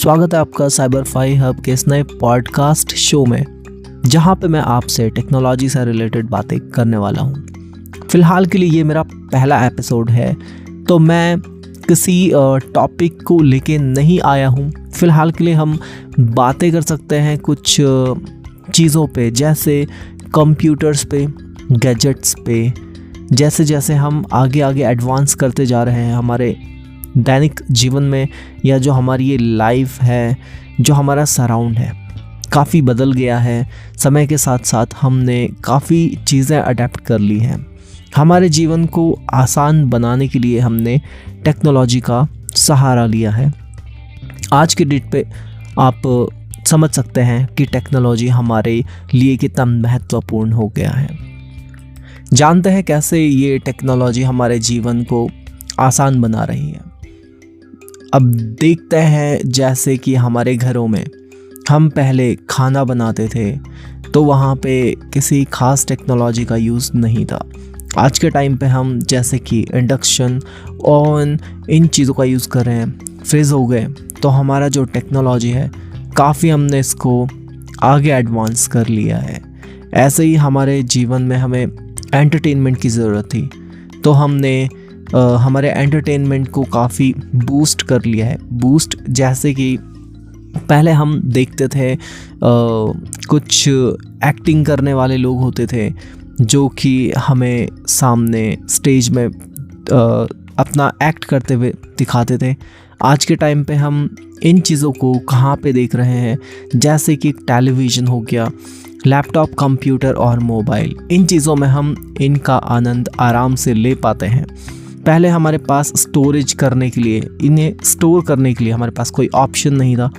स्वागत है आपका साइबरफाई हब के इस नए पॉडकास्ट शो में, जहां पे मैं आपसे टेक्नोलॉजी से रिलेटेड बातें करने वाला हूं। फ़िलहाल के लिए ये मेरा पहला एपिसोड है, तो मैं किसी टॉपिक को लेके नहीं आया हूं। फ़िलहाल के लिए हम बातें कर सकते हैं कुछ चीज़ों पे, जैसे कंप्यूटर्स पे, गैजेट्स पे। जैसे जैसे हम आगे आगे एडवांस करते जा रहे हैं हमारे दैनिक जीवन में, या जो हमारी ये लाइफ है, जो हमारा सराउंड है, काफ़ी बदल गया है। समय के साथ साथ हमने काफ़ी चीज़ें अडेप्ट कर ली हैं। हमारे जीवन को आसान बनाने के लिए हमने टेक्नोलॉजी का सहारा लिया है। आज के डेट पे आप समझ सकते हैं कि टेक्नोलॉजी हमारे लिए कितना महत्वपूर्ण हो गया है। जानते हैं कैसे ये टेक्नोलॉजी हमारे जीवन को आसान बना रही है। अब देखते हैं, जैसे कि हमारे घरों में हम पहले खाना बनाते थे तो वहाँ पे किसी खास टेक्नोलॉजी का यूज़ नहीं था। आज के टाइम पे हम जैसे कि इंडक्शन, ओवन, इन चीज़ों का यूज़ कर रहे हैं। फ्रिज हो गए, तो हमारा जो टेक्नोलॉजी है काफ़ी हमने इसको आगे एडवांस कर लिया है। ऐसे ही हमारे जीवन में हमें एंटरटेनमेंट की ज़रूरत थी, तो हमने हमारे एंटरटेनमेंट को काफ़ी बूस्ट कर लिया है। बूस्ट जैसे कि पहले हम देखते थे कुछ एक्टिंग करने वाले लोग होते थे जो कि हमें सामने स्टेज में अपना एक्ट करते हुए दिखाते थे। आज के टाइम पे हम इन चीज़ों को कहाँ पे देख रहे हैं, जैसे कि टेलीविज़न हो गया, लैपटॉप, कंप्यूटर और मोबाइल। इन चीज़ों में हम इनका आनंद आराम से ले पाते हैं। पहले हमारे पास स्टोरेज करने के लिए, इन्हें स्टोर करने के लिए हमारे पास कोई ऑप्शन नहीं था।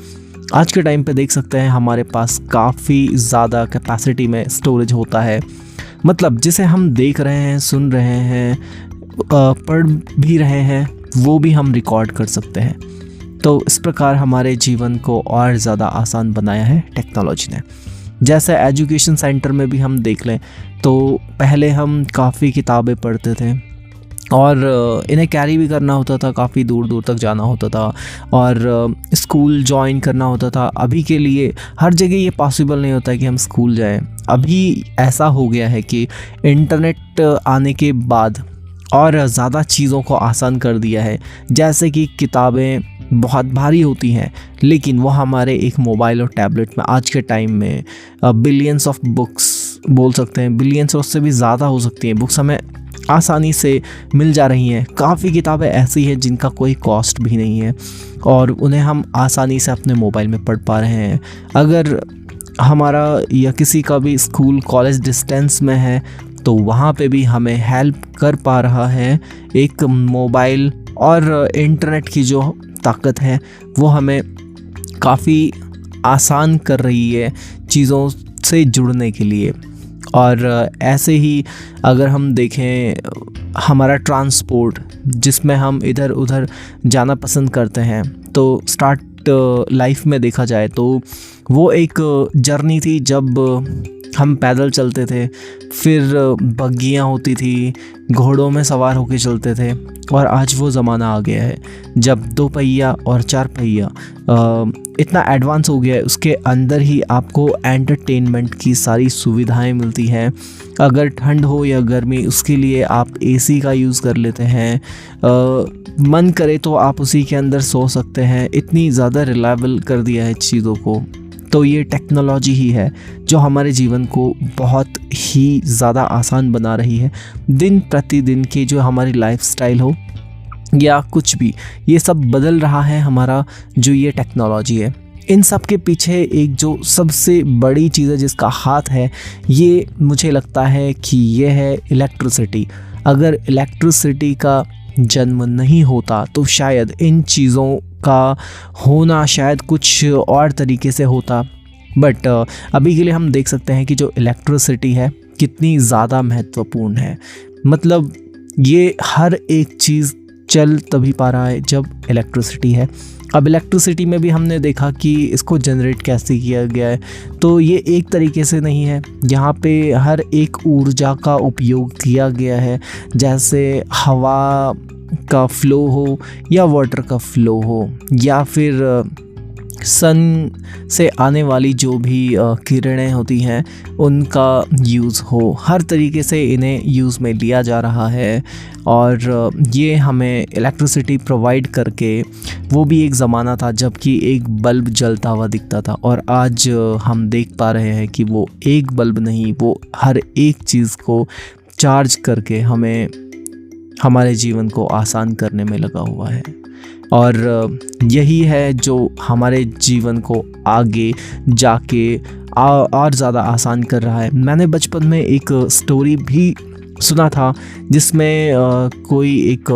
आज के टाइम पे देख सकते हैं हमारे पास काफ़ी ज़्यादा कैपेसिटी में स्टोरेज होता है। मतलब जिसे हम देख रहे हैं, सुन रहे हैं, पढ़ भी रहे हैं, वो भी हम रिकॉर्ड कर सकते हैं। तो इस प्रकार हमारे जीवन को और ज़्यादा आसान बनाया है टेक्नोलॉजी ने। जैसे एजुकेशन सेंटर में भी हम देख लें तो पहले हम काफ़ी किताबें पढ़ते थे और इन्हें कैरी भी करना होता था, काफ़ी दूर दूर तक जाना होता था और स्कूल ज्वाइन करना होता था। अभी के लिए हर जगह ये पॉसिबल नहीं होता कि हम स्कूल जाएं। अभी ऐसा हो गया है कि इंटरनेट आने के बाद और ज़्यादा चीज़ों को आसान कर दिया है। जैसे कि किताबें बहुत भारी होती हैं, लेकिन वो हमारे एक मोबाइल और टैबलेट में आज के टाइम में बिलियंस ऑफ बुक्स बोल सकते हैं, बिलियंस और उससे भी ज़्यादा हो सकती हैं बुक्स हमें आसानी से मिल जा रही हैं। काफ़ी किताबें ऐसी हैं जिनका कोई कॉस्ट भी नहीं है और उन्हें हम आसानी से अपने मोबाइल में पढ़ पा रहे हैं। अगर हमारा या किसी का भी स्कूल कॉलेज डिस्टेंस में है तो वहाँ पे भी हमें हेल्प कर पा रहा है एक मोबाइल और इंटरनेट की जो ताकत है, वो हमें काफ़ी आसान कर रही है चीज़ों से जुड़ने के लिए। और ऐसे ही अगर हम देखें हमारा ट्रांसपोर्ट, जिसमें हम इधर उधर जाना पसंद करते हैं, तो स्टार्ट लाइफ में देखा जाए तो वो एक जर्नी थी जब हम पैदल चलते थे, फिर बग्गियाँ होती थी, घोड़ों में सवार होकर चलते थे। और आज वो ज़माना आ गया है जब 2 पहिया और 4 पहिया इतना एडवांस हो गया है, उसके अंदर ही आपको एंटरटेनमेंट की सारी सुविधाएं मिलती हैं। अगर ठंड हो या गर्मी, उसके लिए आप एसी का यूज़ कर लेते हैं। मन करे तो आप उसी के अंदर सो सकते हैं। इतनी ज़्यादा रिलायबल कर दिया है चीज़ों को। तो ये टेक्नोलॉजी ही है जो हमारे जीवन को बहुत ही ज़्यादा आसान बना रही है। दिन प्रतिदिन की जो हमारी लाइफस्टाइल हो या कुछ भी, ये सब बदल रहा है हमारा जो ये टेक्नोलॉजी है। इन सब के पीछे एक जो सबसे बड़ी चीज़ है जिसका हाथ है, ये मुझे लगता है कि ये है इलेक्ट्रिसिटी। अगर इलेक्ट्रिसिटी का जन्म नहीं होता तो शायद इन चीज़ों का होना शायद कुछ और तरीके से होता। बट अभी के लिए हम देख सकते हैं कि जो इलेक्ट्रिसिटी है कितनी ज़्यादा महत्वपूर्ण है। मतलब ये हर एक चीज़ चल तभी पा रहा है जब इलेक्ट्रिसिटी है। अब इलेक्ट्रिसिटी में भी हमने देखा कि इसको जनरेट कैसे किया गया है, तो ये एक तरीके से नहीं है। यहाँ पे हर एक ऊर्जा का उपयोग किया गया है, जैसे हवा का फ्लो हो या वाटर का फ्लो हो या फिर सन से आने वाली जो भी किरणें होती हैं उनका यूज़ हो, हर तरीके से इन्हें यूज़ में लिया जा रहा है। और ये हमें इलेक्ट्रिसिटी प्रोवाइड करके, वो भी एक ज़माना था जबकि एक बल्ब जलता हुआ दिखता था, और आज हम देख पा रहे हैं कि वो एक बल्ब नहीं, वो हर एक चीज़ को चार्ज करके हमें हमारे जीवन को आसान करने में लगा हुआ है। और यही है जो हमारे जीवन को आगे जाके और ज़्यादा आसान कर रहा है। मैंने बचपन में एक स्टोरी भी सुना था जिसमें कोई एक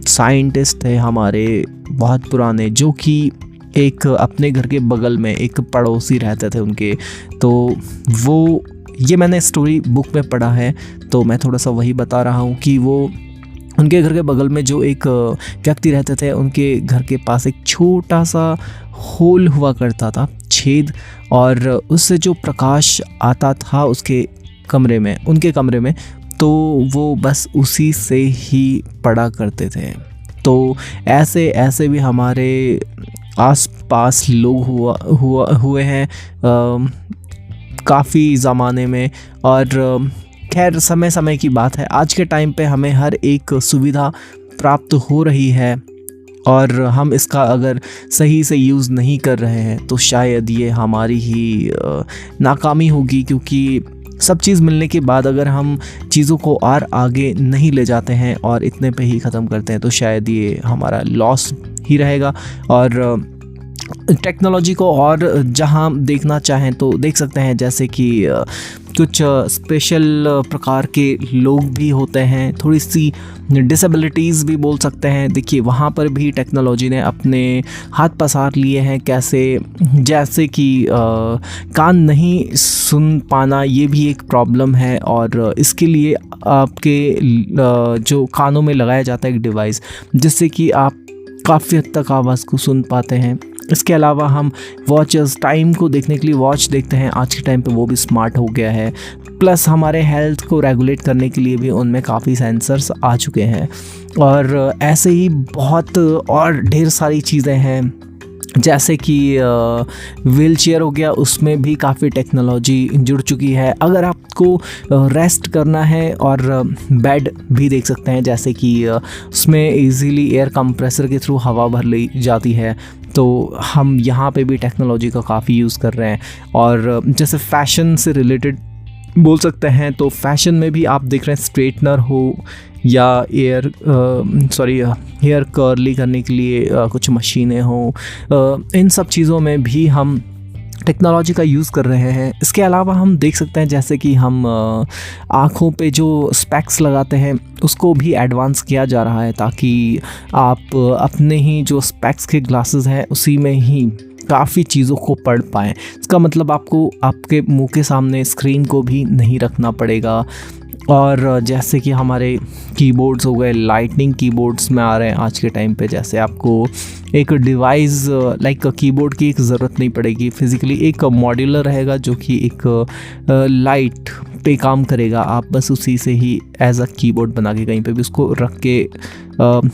साइंटिस्ट थे हमारे बहुत पुराने, जो कि एक अपने घर के बगल में एक पड़ोसी रहते थे उनके। तो वो, ये मैंने स्टोरी बुक में पढ़ा है, तो मैं थोड़ा सा वही बता रहा हूँ कि वो उनके घर के बगल में जो एक व्यक्ति रहते थे, उनके घर के पास एक छोटा सा होल हुआ करता था, छेद, और उससे जो प्रकाश आता था उसके कमरे में, उनके कमरे में, तो वो बस उसी से ही पढ़ा करते थे। तो ऐसे ऐसे भी हमारे आसपास लोग हुए हैं काफ़ी ज़माने में। और खैर, समय समय की बात है। आज के टाइम पे हमें हर एक सुविधा प्राप्त हो रही है, और हम इसका अगर सही से यूज़ नहीं कर रहे हैं तो शायद ये हमारी ही नाकामी होगी, क्योंकि सब चीज़ मिलने के बाद अगर हम चीज़ों को और आगे नहीं ले जाते हैं और इतने पे ही ख़त्म करते हैं तो शायद ये हमारा लॉस ही रहेगा। और टेक्नोलॉजी को और जहां देखना चाहें तो देख सकते हैं, जैसे कि कुछ स्पेशल प्रकार के लोग भी होते हैं, थोड़ी सी डिसेबिलिटीज़ भी बोल सकते हैं। देखिए, वहाँ पर भी टेक्नोलॉजी ने अपने हाथ पसार लिए हैं। कैसे? जैसे कि कान नहीं सुन पाना, ये भी एक प्रॉब्लम है, और इसके लिए आपके जो कानों में लगाया जाता है एक डिवाइस, जिससे कि आप काफ़ी हद तक आवाज़ को सुन पाते हैं। इसके अलावा हम वॉचेस, टाइम को देखने के लिए वॉच देखते हैं, आज के टाइम पे वो भी स्मार्ट हो गया है। प्लस हमारे हेल्थ को रेगुलेट करने के लिए भी उनमें काफ़ी सेंसर्स आ चुके हैं। और ऐसे ही बहुत और ढेर सारी चीज़ें हैं, जैसे कि व्हील चेयर हो गया, उसमें भी काफ़ी टेक्नोलॉजी जुड़ चुकी है। अगर आपको रेस्ट करना है, और बेड भी देख सकते हैं, जैसे कि उसमें इजीली एयर कंप्रेसर के थ्रू हवा भर ली जाती है। तो हम यहाँ पे भी टेक्नोलॉजी का काफ़ी यूज़ कर रहे हैं। और जैसे फैशन से रिलेटेड बोल सकते हैं, तो फैशन में भी आप देख रहे हैं, स्ट्रेटनर हो या हेयर कर्ली करने के लिए कुछ मशीनें हों, इन सब चीज़ों में भी हम टेक्नोलॉजी का यूज़ कर रहे हैं। इसके अलावा हम देख सकते हैं, जैसे कि हम आँखों पे जो स्पेक्स लगाते हैं उसको भी एडवांस किया जा रहा है, ताकि आप अपने ही जो स्पेक्स के ग्लासेस हैं उसी में ही काफ़ी चीज़ों को पढ़ पाएँ। इसका मतलब आपको आपके मुंह के सामने स्क्रीन को भी नहीं रखना पड़ेगा। और जैसे कि हमारे कीबोर्ड्स हो गए, लाइटनिंग कीबोर्ड्स में आ रहे हैं आज के टाइम पे, जैसे आपको एक डिवाइस लाइक कीबोर्ड की एक ज़रूरत नहीं पड़ेगी। फिज़िकली एक मॉड्यूलर रहेगा जो कि एक लाइट पे काम करेगा। आप बस उसी से ही एज अ कीबोर्ड बना के कहीं पे भी उसको रख के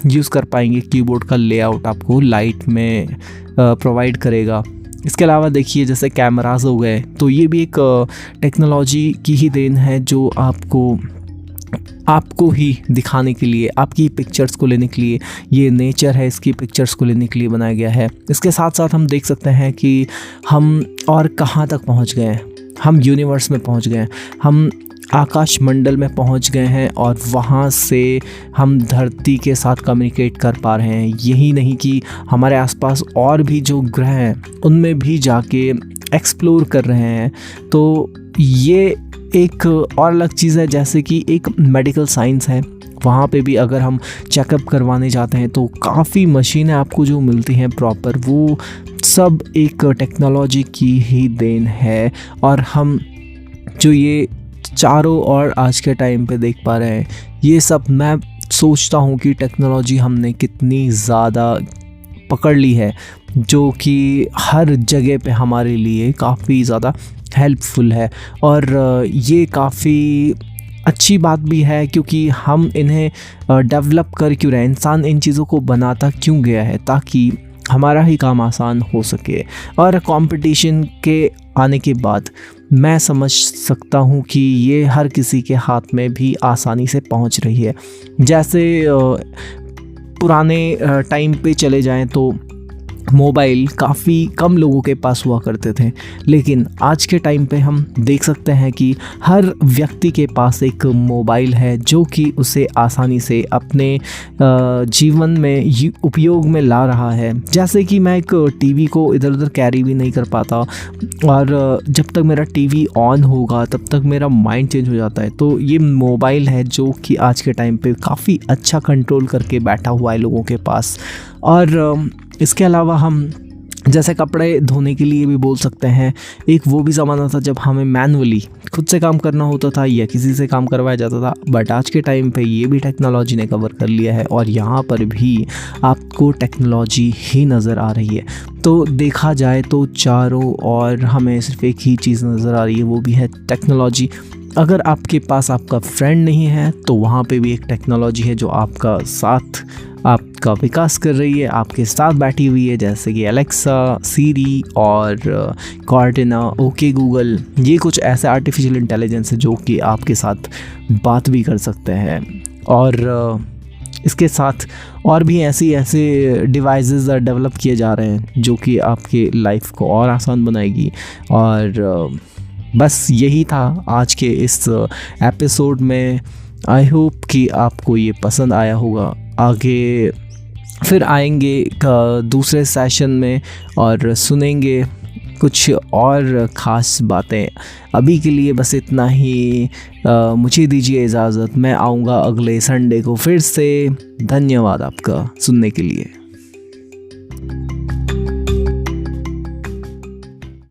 यूज़ कर पाएंगे। कीबोर्ड का लेआउट आपको लाइट में प्रोवाइड करेगा। इसके अलावा देखिए, जैसे कैमरास हो गए, तो ये भी एक टेक्नोलॉजी की ही देन है, जो आपको ही दिखाने के लिए, आपकी पिक्चर्स को लेने के लिए, ये नेचर है इसकी पिक्चर्स को लेने के लिए बनाया गया है। इसके साथ साथ हम देख सकते हैं कि हम और कहाँ तक पहुँच गए हैं। हम यूनिवर्स में पहुँच गए हैं, हम आकाश मंडल में पहुंच गए हैं, और वहां से हम धरती के साथ कम्युनिकेट कर पा रहे हैं। यही नहीं कि हमारे आसपास और भी जो ग्रह हैं उनमें भी जाके एक्सप्लोर कर रहे हैं। तो ये एक और अलग चीज़ है, जैसे कि एक मेडिकल साइंस है। वहाँ पे भी अगर हम चेकअप करवाने जाते हैं तो काफ़ी मशीनें आपको जो मिलती हैं प्रॉपर, वो सब एक टेक्नोलॉजी की ही देन है। और हम जो ये चारों ओर आज के टाइम पे देख पा रहे हैं, ये सब मैं सोचता हूँ कि टेक्नोलॉजी हमने कितनी ज़्यादा पकड़ ली है, जो कि हर जगह पे हमारे लिए काफ़ी ज़्यादा हेल्पफुल है। और ये काफ़ी अच्छी बात भी है, क्योंकि हम इन्हें डेवलप कर क्यों रहे हैं, इंसान इन चीज़ों को बनाता क्यों गया है, ताकि हमारा ही काम आसान हो सके। और कंपटीशन के आने के बाद मैं समझ सकता हूँ कि ये हर किसी के हाथ में भी आसानी से पहुँच रही है। जैसे पुराने टाइम पे चले जाएं तो मोबाइल काफ़ी कम लोगों के पास हुआ करते थे, लेकिन आज के टाइम पे हम देख सकते हैं कि हर व्यक्ति के पास एक मोबाइल है जो कि उसे आसानी से अपने जीवन में उपयोग में ला रहा है। जैसे कि मैं एक टीवी को इधर उधर कैरी भी नहीं कर पाता, और जब तक मेरा टीवी ऑन होगा तब तक मेरा माइंड चेंज हो जाता है। तो ये मोबाइल है जो कि आज के टाइम पे काफ़ी अच्छा कंट्रोल करके बैठा हुआ है लोगों के पास। और इसके अलावा हम जैसे कपड़े धोने के लिए भी बोल सकते हैं, एक वो भी ज़माना था जब हमें मैनुअली खुद से काम करना होता था या किसी से काम करवाया जाता था, बट आज के टाइम पे ये भी टेक्नोलॉजी ने कवर कर लिया है और यहाँ पर भी आपको टेक्नोलॉजी ही नज़र आ रही है। तो देखा जाए तो चारों और हमें सिर्फ एक ही चीज़ नज़र आ रही है, वो भी है टेक्नोलॉजी। अगर आपके पास आपका फ्रेंड नहीं है तो वहाँ पे भी एक टेक्नोलॉजी है जो आपका साथ आपका विकास कर रही है, आपके साथ बैठी हुई है, जैसे कि एलेक्सा, सीरी और कॉर्टेना, ओके गूगल। ये कुछ ऐसे आर्टिफिशियल इंटेलिजेंस है जो कि आपके साथ बात भी कर सकते हैं। और इसके साथ और भी ऐसे डिवाइसेस डेवलप किए जा रहे हैं जो कि आपके लाइफ को और आसान बनाएगी। और बस यही था आज के इस एपिसोड में। आई होप कि आपको ये पसंद आया होगा। आगे फिर आएंगे दूसरे सेशन में और सुनेंगे कुछ और ख़ास बातें। अभी के लिए बस इतना ही। मुझे दीजिए इजाज़त, मैं आऊँगा अगले संडे को फिर से। धन्यवाद आपका सुनने के लिए।